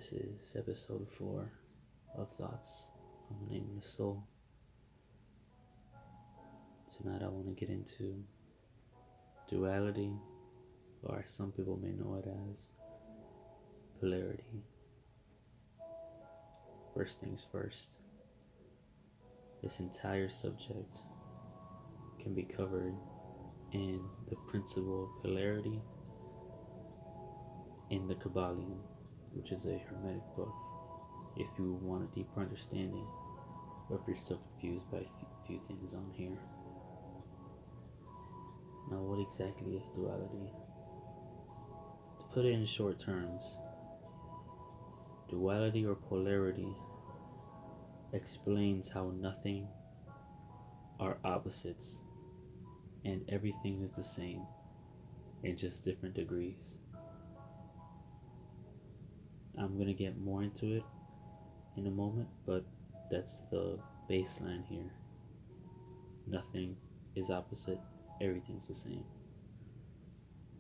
This is episode 4 of Thoughts on the Nameless Soul. Tonight I want to get into duality, or as some people may know it as polarity. First things first, this entire subject can be covered in the principle of polarity in the Kabbalion, which is a Hermetic book, if you want a deeper understanding, or if you're still confused by a few things on here. Now, what exactly is duality? To put it in short terms, duality or polarity explains how nothing are opposites and everything is the same in just different degrees. I'm going to get more into it in a moment, but that's the baseline here. Nothing is opposite, everything's the same.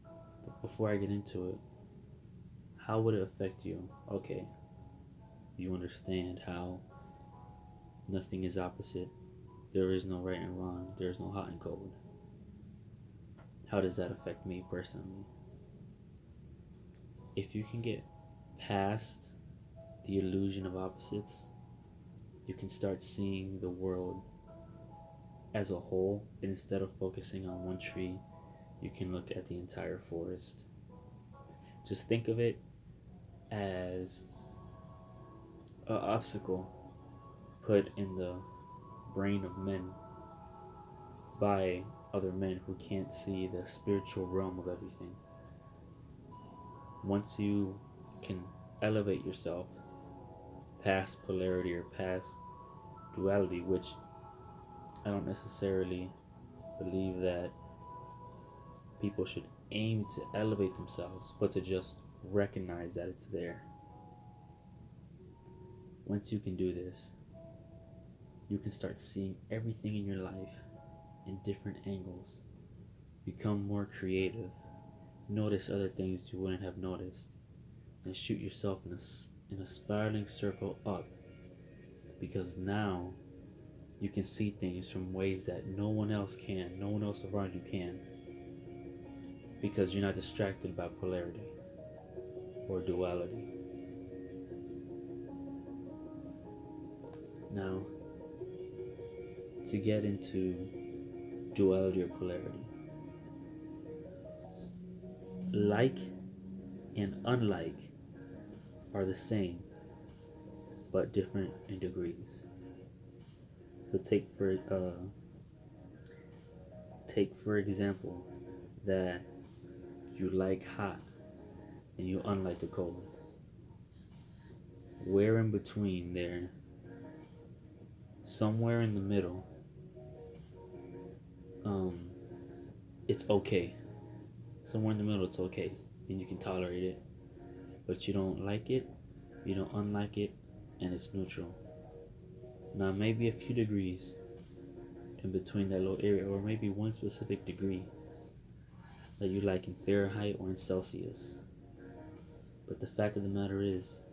But before I get into it, how would it affect you? Okay, you understand how nothing is opposite, there is no right and wrong, there is no hot and cold. How does that affect me personally? If you can get past the illusion of opposites, you can start seeing the world as a whole, and instead of focusing on one tree, you can look at the entire forest. Just think of it as an obstacle put in the brain of men by other men who can't see the spiritual realm of everything. Once you can elevate yourself past polarity or past duality, which I don't necessarily believe that people should aim to elevate themselves, but to just recognize that it's there. Once you can do this, you can start seeing everything in your life in different angles, become more creative, notice other things you wouldn't have noticed, and shoot yourself in a spiraling circle up, because now you can see things from ways that no one else can, no one else around you can, because you're not distracted by polarity or duality. Now, to get into duality or polarity, like and unlike are the same, but different in degrees. So take for example that you like hot and you unlike the cold. Where in between there, somewhere in the middle, it's okay. Somewhere in the middle, it's okay, and you can tolerate it, but you don't like it, you don't unlike it, and it's neutral. Now, maybe a few degrees in between that little area, or maybe one specific degree that you like in Fahrenheit or in Celsius. But the fact of the matter is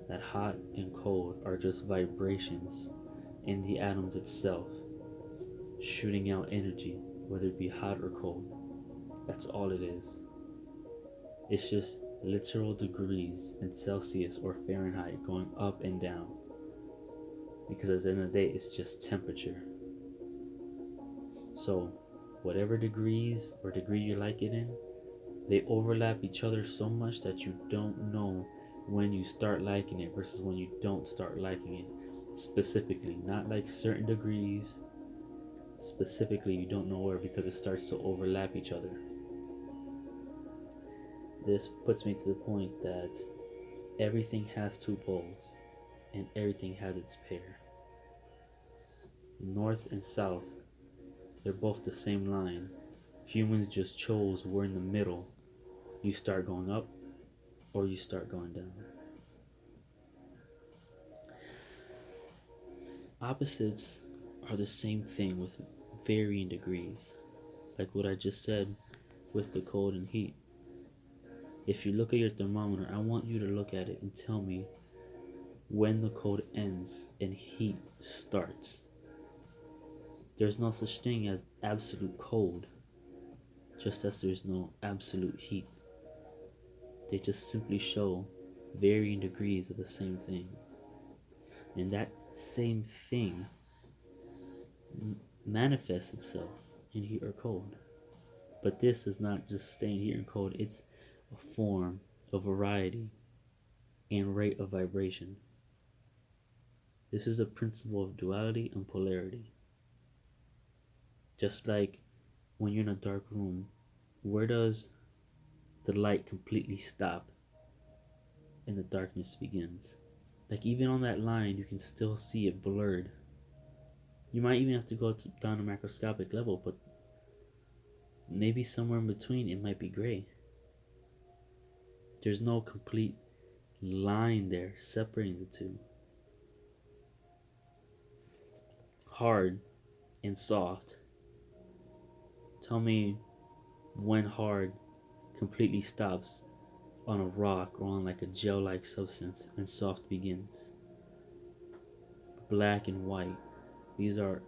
that hot and cold are just vibrations in the atoms itself, shooting out energy, whether it be hot or cold. That's all it is. It's just literal degrees in Celsius or Fahrenheit going up and down. Because at the end of the day, it's just temperature. So, whatever degrees or degree you like it in, they overlap each other so much that you don't know when you start liking it versus when you don't start liking it. Specifically, not like certain degrees. Specifically, you don't know where, because it starts to overlap each other. This puts me to the point that everything has two poles and everything has its pair. North and south, they're both the same line. Humans just chose we're in the middle. You start going up or you start going down. Opposites are the same thing with varying degrees, like what I just said with the cold and heat. If you look at your thermometer, I want you to look at it and tell me when the cold ends and heat starts. There's no such thing as absolute cold, just as there's no absolute heat. They just simply show varying degrees of the same thing. And that same thing manifests itself in heat or cold. But this is not just staying heat and cold, it's a form, a variety, and rate of vibration. This is a principle of duality and polarity. Just like when you're in a dark room, where does the light completely stop and the darkness begins? Like even on that line, you can still see it blurred. You might even have to go down a macroscopic level, but maybe somewhere in between it might be gray. There's no complete line there separating the two. Hard and soft. Tell me when hard completely stops on a rock or on like a gel like substance and soft begins. Black and white. These are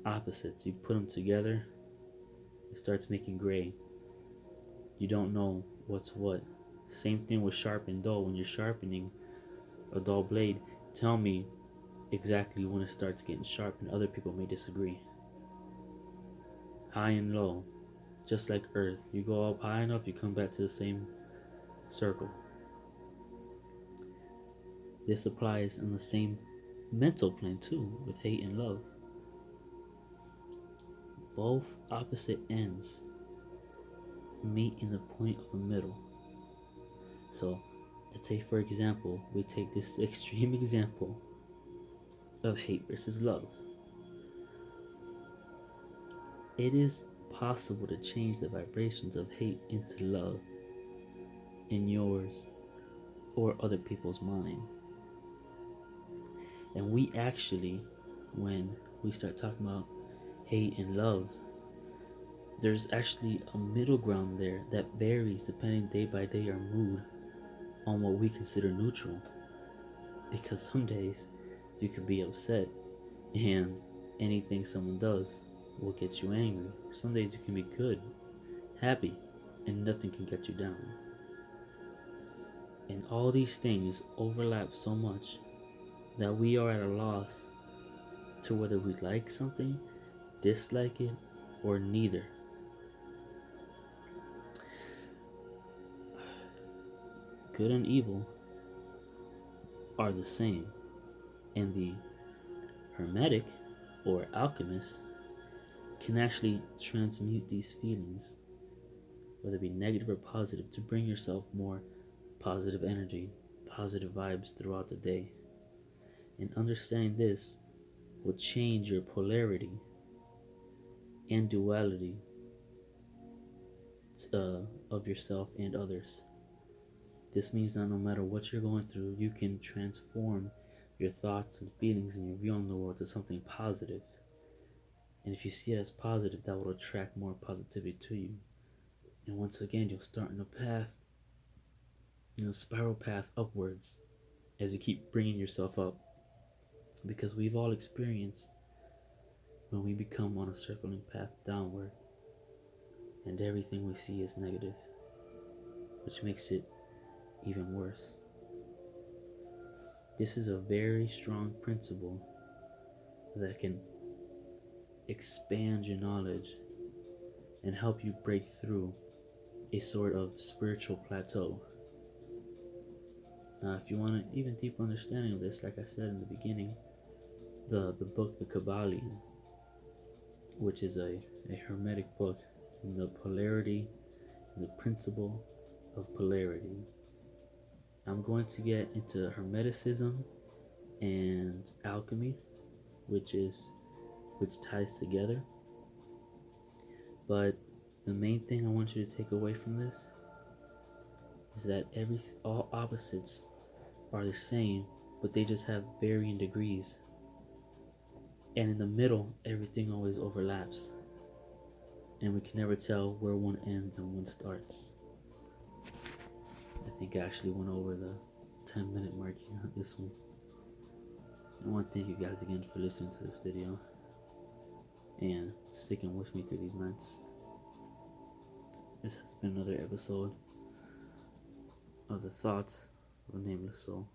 opposites. You put them together, it starts making gray. You don't know what's what. Same thing with sharp and dull. When you're sharpening a dull blade, tell me exactly when it starts getting sharp, and other people may disagree. High and low, just like Earth. You go up high enough, you come back to the same circle. This applies in the same mental plane too, with hate and love. Both opposite ends meet in the point of the middle. So, let's say for example, we take this extreme example of hate versus love. It is possible to change the vibrations of hate into love in yours or other people's mind. And we actually, when we start talking about hate and love, there's actually a middle ground there that varies depending day by day our mood on what we consider neutral. Because some days you could be upset and anything someone does will get you angry. Some days you can be good, happy, and nothing can get you down. And all these things overlap so much that we are at a loss to whether we like something, dislike it, or neither. Good and evil are the same, and the hermetic or alchemist can actually transmute these feelings, whether it be negative or positive, to bring yourself more positive energy, positive vibes throughout the day. And understanding this will change your polarity and duality of yourself and others. This means that no matter what you're going through, you can transform your thoughts and feelings and your view on the world to something positive. And if you see it as positive, that will attract more positivity to you. And once again, you'll start in a path, spiral path upwards as you keep bringing yourself up. Because we've all experienced when we become on a circling path downward and everything we see is negative, which makes it even worse. This is a very strong principle that can expand your knowledge and help you break through a sort of spiritual plateau. Now, if you want an even deeper understanding of this, like I said in the beginning, the book The Kabbalion, which is a hermetic book in the polarity and the principle of polarity. I'm going to get into hermeticism and alchemy, which ties together. But the main thing I want you to take away from this is that all opposites are the same, but they just have varying degrees. And in the middle, everything always overlaps. And we can never tell where one ends and one starts. think I actually went over the 10-minute mark here on this one. I want to thank you guys again for listening to this video and sticking with me through these nights. This has been another episode of the thoughts of a nameless soul.